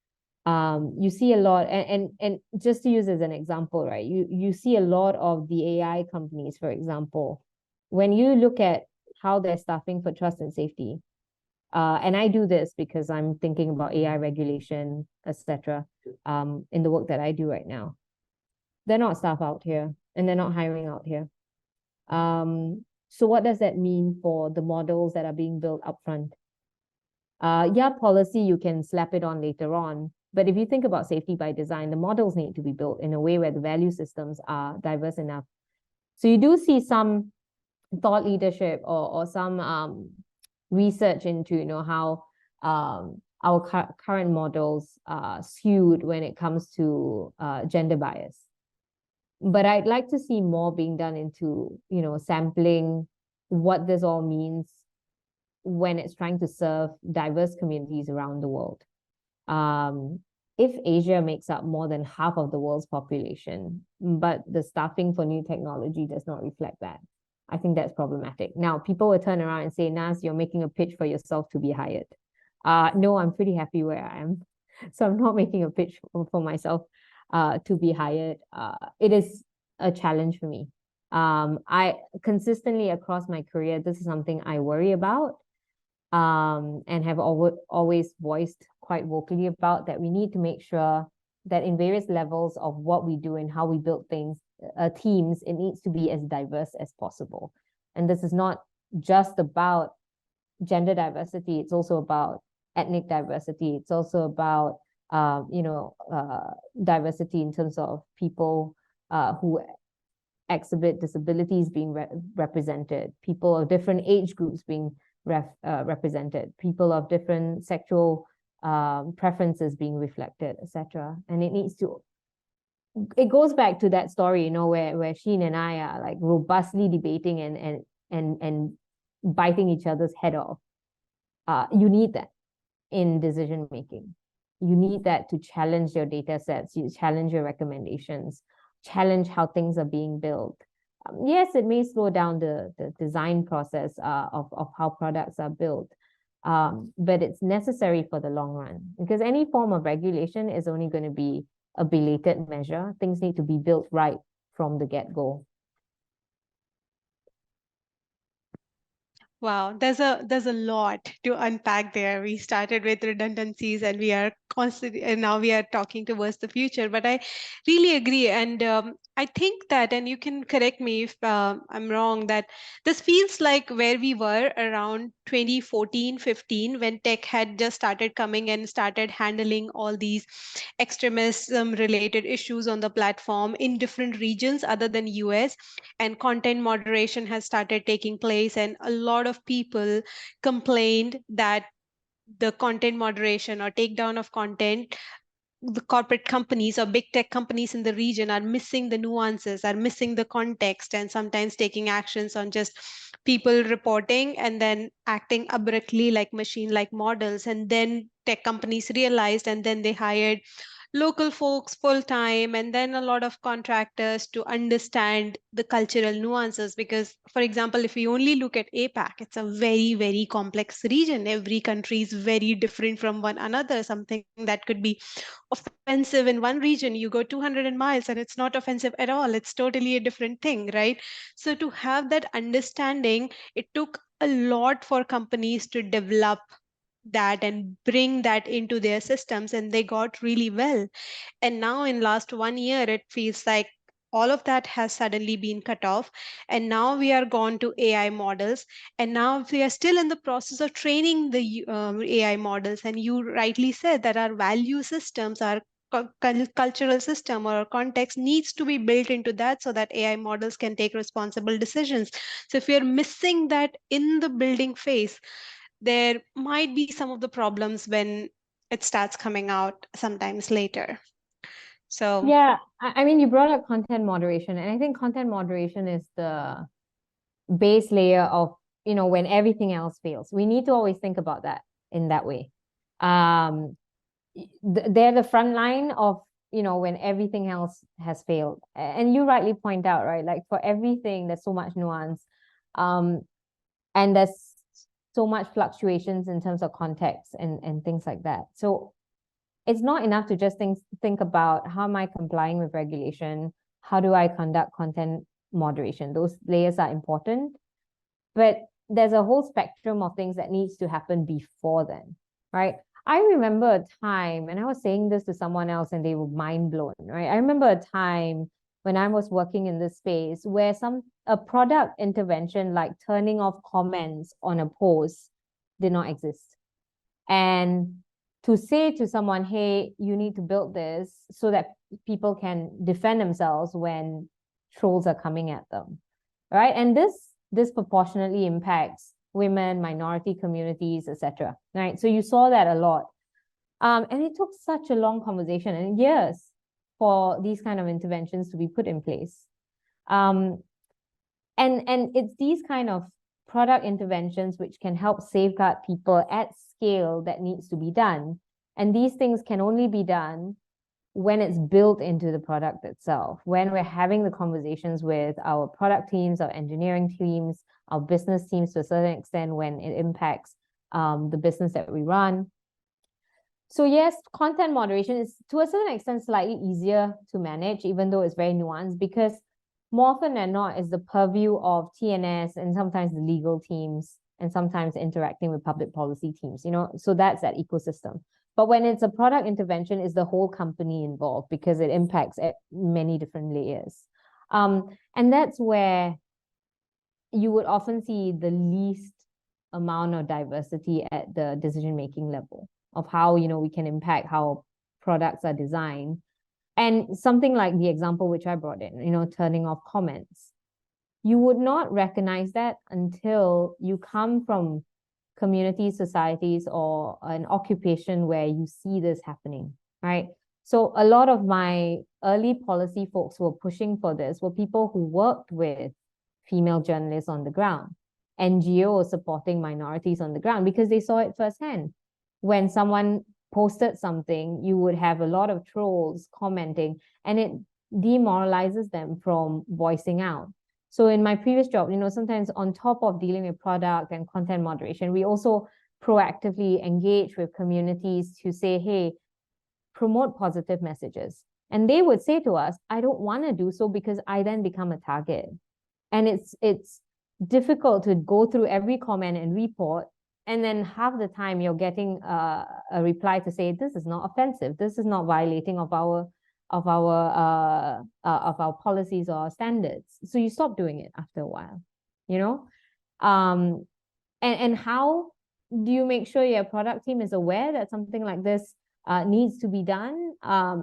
You see a lot, and just to use as an example, right? You see a lot of the AI companies, for example, when you look at how they're staffing for trust and safety. And I do this because I'm thinking about AI regulation, etc. In the work that I do right now. They're not staff out here, and they're not hiring out here. So what does that mean for the models that are being built upfront? Yeah, policy, you can slap it on later on. But if you think about safety by design, the models need to be built in a way where the value systems are diverse enough. So you do see some thought leadership or some research into, you know, how our current models are skewed when it comes to gender bias. But I'd like to see more being done into, you know, sampling what this all means when it's trying to serve diverse communities around the world. If Asia makes up more than half of the world's population, but the staffing for new technology does not reflect that, I think that's problematic. Now, people will turn around and say, Naz, you're making a pitch for yourself to be hired. No, I'm pretty happy where I am. So I'm not making a pitch for myself to be hired. It is a challenge for me. I consistently across my career, this is something I worry about. And have always voiced quite vocally about that we need to make sure that in various levels of what we do and how we build things, teams, it needs to be as diverse as possible. And this is not just about gender diversity, it's also about ethnic diversity. It's also about, diversity in terms of people who exhibit disabilities being represented, people of different age groups being represented, people of different sexual preferences being reflected, etc. And it goes back to that story, you know, where Sheen and I are like robustly debating and biting each other's head off. You need that in decision making. You need that to challenge your data sets, you challenge your recommendations, challenge how things are being built. Yes, it may slow down the design process of how products are built, but it's necessary for the long run, because any form of regulation is only going to be a belated measure. Things need to be built right from the get-go. Wow, there's a lot to unpack there. We started with redundancies and we are constantly, and now we are talking towards the future. But I really agree. And I think that, and you can correct me if I'm wrong, that this feels like where we were around 2014, 15, when tech had just started coming and started handling all these extremism related issues on the platform in different regions other than US, and content moderation has started taking place, and a lot of people complained that the content moderation or takedown of content, the corporate companies or big tech companies in the region are missing the nuances, are missing the context, and sometimes taking actions on just people reporting and then acting abruptly like machine like models. And then tech companies realized, and then they hired local folks full time and then a lot of contractors to understand the cultural nuances. Because, for example, if we only look at APAC, it's a very, very complex region. Every country is very different from one another. Something that could be offensive in one region, you go 200 miles and it's not offensive at all. It's totally a different thing, right? So to have that understanding, it took a lot for companies to develop that and bring that into their systems, and they got really well. And now in last 1 year, it feels like all of that has suddenly been cut off. And now we are gone to AI models. And now we are still in the process of training the AI models. And you rightly said that our value systems, our cultural system or context needs to be built into that so that AI models can take responsible decisions. So if you're missing that in the building phase, there might be some of the problems when it starts coming out sometimes later. So Yeah, I mean, you brought up content moderation, and I think content moderation is the base layer of, when everything else fails. We need to always think about that in that way. They're the front line of, when everything else has failed. And you rightly point out, right? Like for everything, there's so much nuance. And there's so much fluctuations in terms of context and things like that. So it's not enough to just think about how am I complying with regulation? How do I conduct content moderation? Those layers are important, but there's a whole spectrum of things that needs to happen before then, right? I remember a time, and I was saying this to someone else and they were mind blown, right? I remember a time when I was working in this space where a product intervention like turning off comments on a post did not exist. And to say to someone, hey, you need to build this so that people can defend themselves when trolls are coming at them, right? And this disproportionately impacts women, minority communities, etc. Right? So you saw that a lot. And it took such a long conversation and years for these kind of interventions to be put in place. And it's these kind of product interventions which can help safeguard people at scale that needs to be done. And these things can only be done when it's built into the product itself, when we're having the conversations with our product teams, our engineering teams, our business teams to a certain extent, when it impacts the business that we run. So yes, content moderation is to a certain extent slightly easier to manage, even though it's very nuanced, because more often than not, it's the purview of TNS and sometimes the legal teams and sometimes interacting with public policy teams, so that's that ecosystem. But when it's a product intervention, is the whole company involved because it impacts at many different layers. And that's where you would often see the least amount of diversity at the decision-making level of how, we can impact how products are designed. And something like the example which I brought in, turning off comments. You would not recognize that until you come from communities, societies, or an occupation where you see this happening, right? So a lot of my early policy folks who were pushing for this were people who worked with female journalists on the ground, NGOs supporting minorities on the ground, because they saw it firsthand. When someone posted something, you would have a lot of trolls commenting, and it demoralizes them from voicing out. So in my previous job, sometimes on top of dealing with product and content moderation, we also proactively engage with communities to say, hey, promote positive messages. And they would say to us, I don't want to do so because I then become a target. And it's difficult to go through every comment and report, and then half the time you're getting a reply to say, this is not offensive, this is not violating of our policies or our standards. So you stop doing it after a while, and how do you make sure your product team is aware that something like this needs to be done?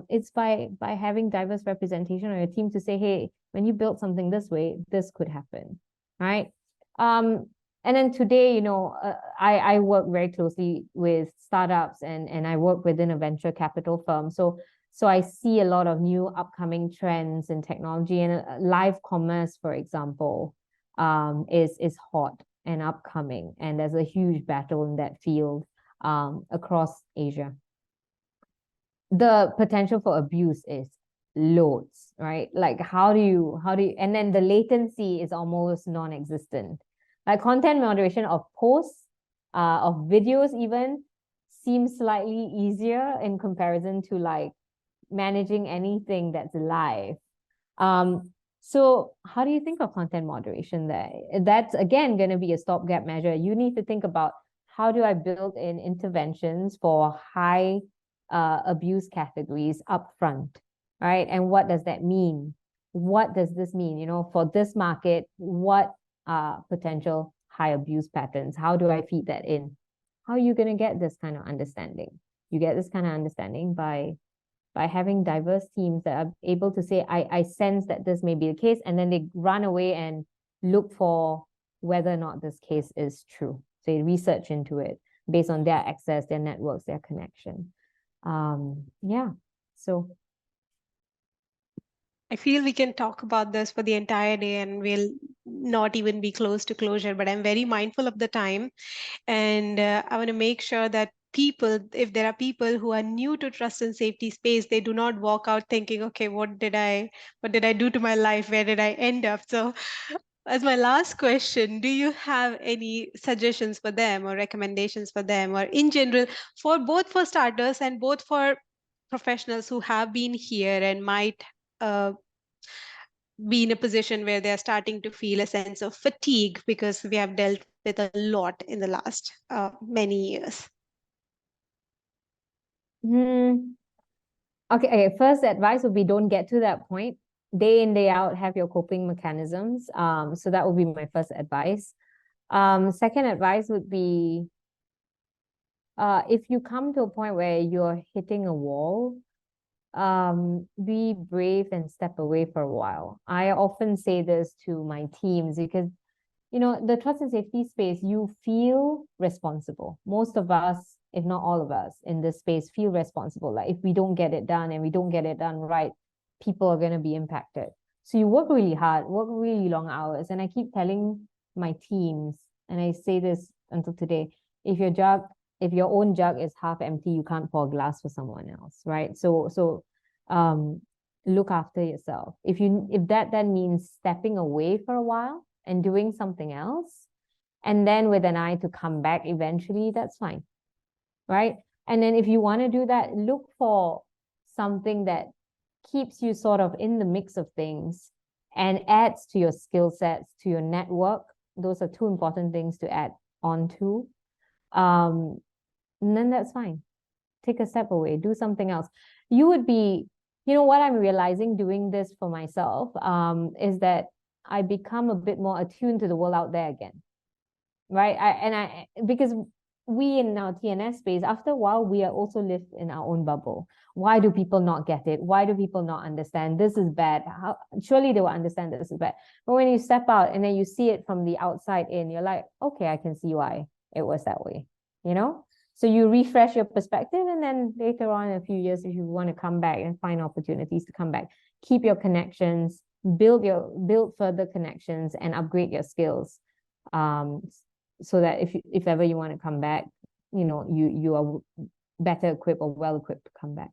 It's by having diverse representation on your team to say, hey, when you build something this way, this could happen, right? And then today, I work very closely with startups and I work within a venture capital firm. So I see a lot of new upcoming trends in technology, and live commerce, for example, is hot and upcoming. And there's a huge battle in that field across Asia. The potential for abuse is loads, right? Like how do you, and then the latency is almost non-existent. Like content moderation of posts, of videos even, seems slightly easier in comparison to like managing anything that's live. So how do you think of content moderation there? That's again going to be a stopgap measure. You need to think about, how do I build in interventions for high abuse categories upfront, right? And what does that mean? what does this mean? You know, for this market, what are potential high abuse patterns? How do I feed that in? How are you going to get this kind of understanding? You get this kind of understanding by having diverse teams that are able to say, I sense that this may be the case, and then they run away and look for whether or not this case is true. So they research into it based on their access, their networks, their connection. Yeah, so I feel we can talk about this for the entire day and we'll not even be close to closure, but I'm very mindful of the time. And I want to make sure that people, if there are people who are new to trust and safety space, they do not walk out thinking, okay, what did I do to my life? Where did I end up? So as my last question, do you have any suggestions for them or recommendations for them or in general for both for starters and both for professionals who have been here and might uh, be in a position where they're starting to feel a sense of fatigue because we have dealt with a lot in the last many years? hmm. Okay, first advice would be don't get to that point. Day in, day out, have your coping mechanisms. So that would be my first advice. Second advice would be if you come to a point where you're hitting a wall, be brave and step away for a while. I often say this to my teams because, you know, the trust and safety space, you feel responsible. Most of us, if not all of us in this space, feel responsible. Like if we don't get it done and we don't get it done right, people are going to be impacted. So you work really hard, work really long hours. And I keep telling my teams, and I say this until today, if your own jug is half empty, you can't pour glass for someone else, right? So um look after yourself. If that then means stepping away for a while and doing something else, and then with an eye to come back eventually, that's fine, right? And then if you want to do that, look for something that keeps you sort of in the mix of things and adds to your skill sets, to your network. Those are two important things to add onto. And then that's fine. Take a step away, do something else. You would be, you know, what I'm realizing doing this for myself is that I become a bit more attuned to the world out there again, right? Because we in our TNS space, after a while, we are also live in our own bubble. Why do people not get it? Why do people not understand this is bad? Surely they will understand this is bad. But when you step out and then you see it from the outside in, you're like, okay, I can see why it was that way, you know? So you refresh your perspective, and then later on in a few years, if you want to come back and find opportunities to come back, keep your connections, build further connections, and upgrade your skills, so that if ever you want to come back, you know, you are better equipped or well equipped to come back.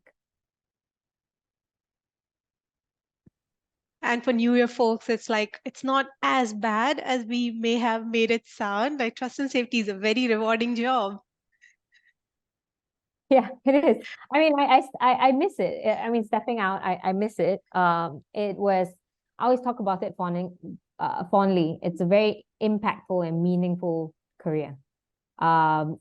And for New Year folks, it's like it's not as bad as we may have made it sound. Like trust and safety is a very rewarding job. Yeah, it is. I mean, I miss it. I mean, stepping out, I miss it. It was, I always talk about it fondly. It's a very impactful and meaningful career.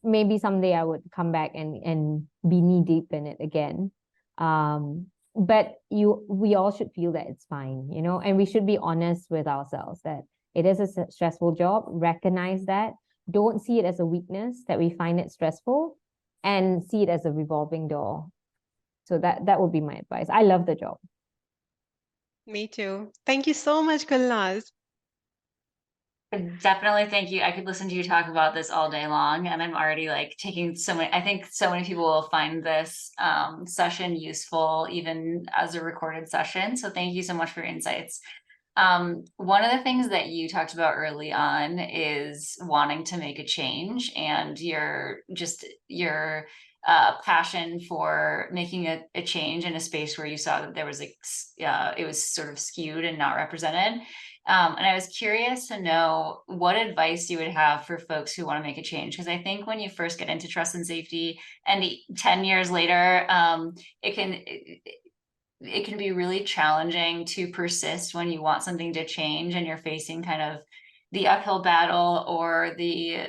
Maybe someday I would come back and be knee deep in it again. But we all should feel that it's fine, you know, and we should be honest with ourselves that it is a stressful job. Recognize that. Don't see it as a weakness that we find it stressful, and see it as a revolving door. So that would be my advice. I love the job. Me too. Thank you so much, Gullnaz. Definitely, thank you. I could listen to you talk about this all day long, and I'm already like taking so many. I think so many people will find this session useful, even as a recorded session. So thank you so much for your insights. One of the things that you talked about early on is wanting to make a change, and your passion for making a change in a space where you saw that there was like it was sort of skewed and not represented. And I was curious to know what advice you would have for folks who want to make a change, because I think when you first get into trust and safety, and 10 years later, it can be really challenging to persist when you want something to change and you're facing kind of the uphill battle or the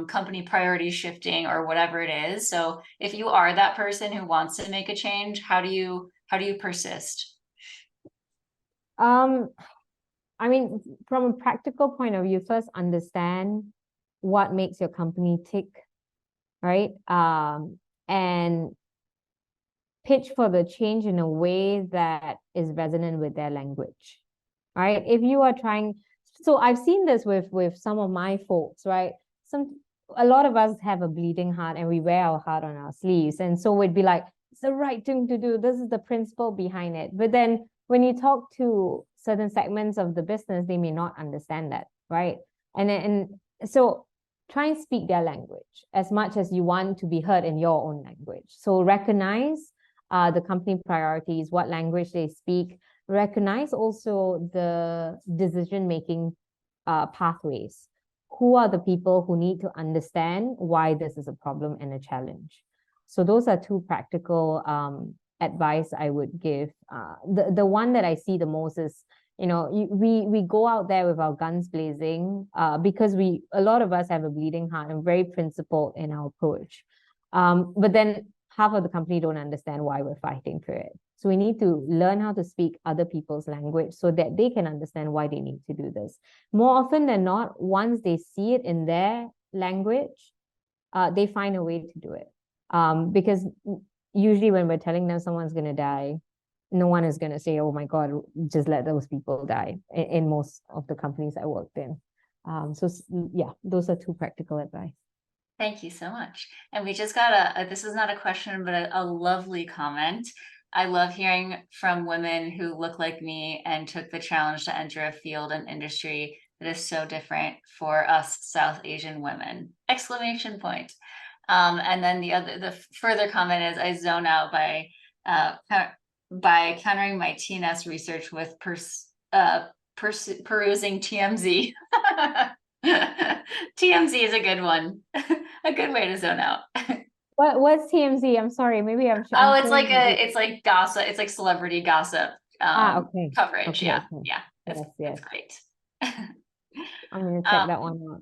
company priority shifting or whatever it is. So if you are that person who wants to make a change, how do you persist? I mean, from a practical point of view, first understand what makes your company tick, right? And pitch for the change in a way that is resonant with their language, right? If you are trying, so I've seen this with some of my folks, right? A lot of us have a bleeding heart and we wear our heart on our sleeves. And so we'd be like, it's the right thing to do. This is the principle behind it. But then when you talk to certain segments of the business, they may not understand that, right? And so try and speak their language as much as you want to be heard in your own language. So recognize the company priorities, what language they speak, recognize also the decision-making pathways. Who are the people who need to understand why this is a problem and a challenge? So those are two practical advice I would give. The one that I see the most is, we go out there with our guns blazing because a lot of us have a bleeding heart and very principled in our approach. But then half of the company don't understand why we're fighting for it. So we need to learn how to speak other people's language so that they can understand why they need to do this. More often than not, once they see it in their language, they find a way to do it. Because usually when we're telling them someone's going to die, no one is going to say, oh my God, just let those people die in most of the companies I worked in. So yeah, those are two practical advice. Thank you so much. And we just got this is not a question, but a lovely comment. I love hearing from women who look like me and took the challenge to enter a field and industry that is so different for us South Asian women! Exclamation point. And then the further comment is, I zone out by countering my TNS research with perusing TMZ. TMZ is a good one. A good way to zone out. What's TMZ? I'm sorry, maybe I'm sure. Oh, it's like gossip. It's like celebrity gossip okay. coverage. Okay, yeah. okay. Yeah. Yes. It's great. I'm gonna check that one out.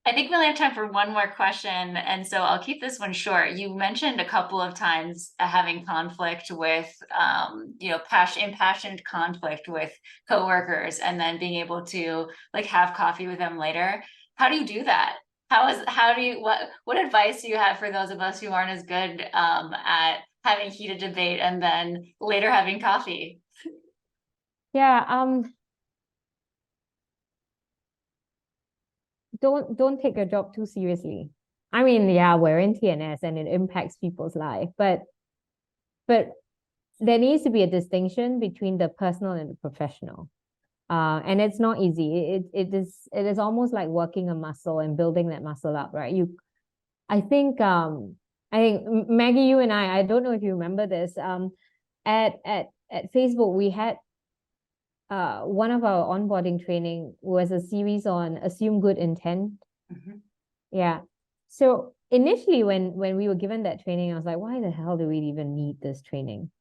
I think we only have time for one more question, and so I'll keep this one short. You mentioned a couple of times having conflict with, impassioned conflict with coworkers, and then being able to like have coffee with them later. How do you do that? What advice do you have for those of us who aren't as good at having heated debate and then later having coffee? Yeah, don't take your job too seriously. I mean, yeah, we're in TNS and it impacts people's life, but there needs to be a distinction between the personal and the professional. And it's not easy. It is almost like working a muscle and building that muscle up, right? I think Maggie, you and I don't know if you remember this. At Facebook, we had one of our onboarding training was a series on assume good intent. Mm-hmm. Yeah. So initially when we were given that training, I was like, why the hell do we even need this training?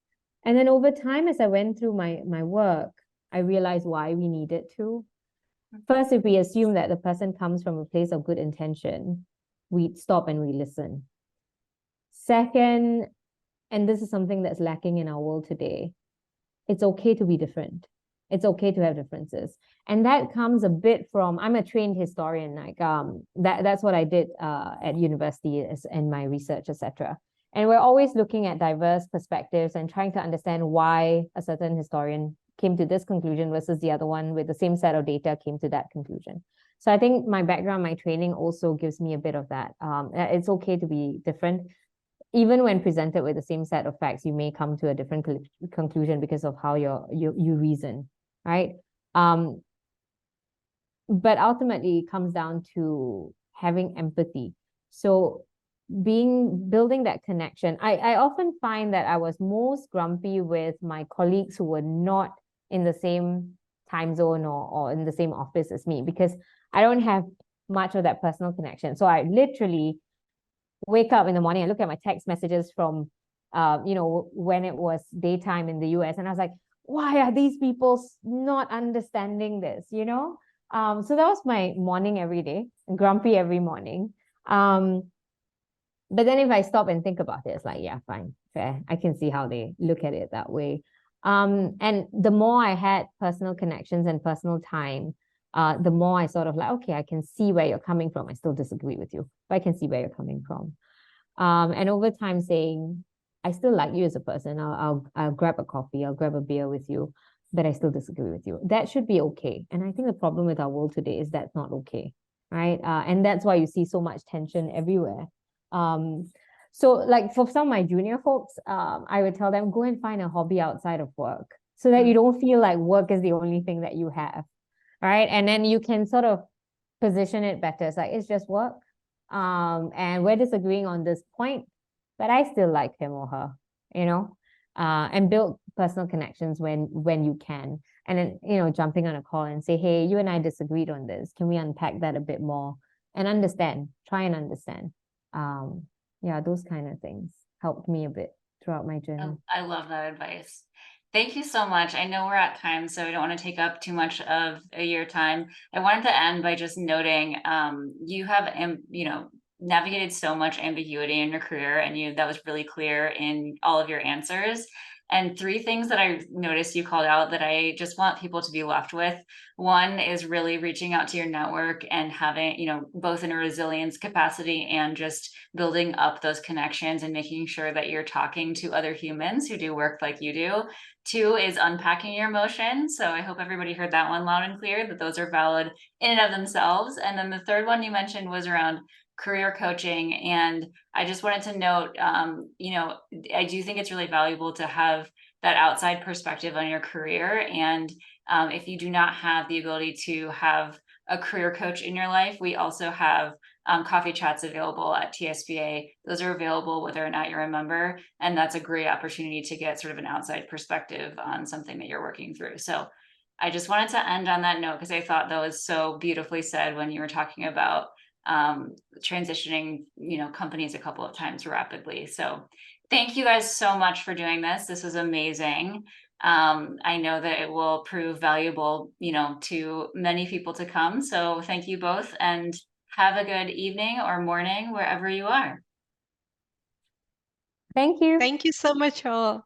And then over time, as I went through my work, I realized why we needed to. First, if we assume that the person comes from a place of good intention, we'd stop and we listen. Second, and this is something that's lacking in our world today, it's okay to be different. It's okay to have differences. And that comes a bit from, I'm a trained historian, like that's what I did at university in my research, etc. And we're always looking at diverse perspectives and trying to understand why a certain historian came to this conclusion versus the other one with the same set of data came to that conclusion. So I think my background, my training also gives me a bit of that. It's okay to be different. Even when presented with the same set of facts, you may come to a different conclusion because of how you reason, right? But ultimately, it comes down to having empathy. So building that connection. I often find that I was most grumpy with my colleagues who were not in the same time zone or in the same office as me because I don't have much of that personal connection. So I literally wake up in the morning and look at my text messages from when it was daytime in the US, and I was like, why are these people not understanding this? So that was my morning every day, grumpy every morning. But then if I stop and think about it, it's like, yeah, fine, fair. I can see how they look at it that way. And the more I had personal connections and personal time, the more I sort of like, okay, I can see where you're coming from. I still disagree with you, but I can see where you're coming from. And over time saying, I still like you as a person. I'll grab a coffee, I'll grab a beer with you, but I still disagree with you. That should be okay. And I think the problem with our world today is that's not okay, right? And that's why you see so much tension everywhere. So like for some of my junior folks, I would tell them, go and find a hobby outside of work so that you don't feel like work is the only thing that you have, right? And then you can sort of position it better. It's like, it's just work. And we're disagreeing on this point, but I still like him or her, you know, and build personal connections when you can. And then, you know, jumping on a call and say, hey, you and I disagreed on this. Can we unpack that a bit more and understand, try and understand? Yeah, those kind of things helped me a bit throughout my journey. Oh, I love that advice. Thank you so much. I know we're at time, so I don't want to take up too much of your time. I wanted to end by just noting, you have, you know, navigated so much ambiguity in your career, and that was really clear in all of your answers. And three things that I noticed you called out that I just want people to be left with. One is really reaching out to your network and having, you know, both in a resilience capacity and just building up those connections and making sure that you're talking to other humans who do work like you do. Two is unpacking your emotions. So I hope everybody heard that one loud and clear, that those are valid in and of themselves. And then the third one you mentioned was around career coaching. And I just wanted to note, you know, I do think it's really valuable to have that outside perspective on your career. And if you do not have the ability to have a career coach in your life, we also have coffee chats available at TSPA. Those are available whether or not you're a member. And that's a great opportunity to get sort of an outside perspective on something that you're working through. So I just wanted to end on that note because I thought that was so beautifully said when you were talking about transitioning, you know, companies a couple of times rapidly. So thank you guys so much for doing this. This was amazing. I know that it will prove valuable, you know, to many people to come. So thank you both and have a good evening or morning wherever you are. Thank you. Thank you so much, all.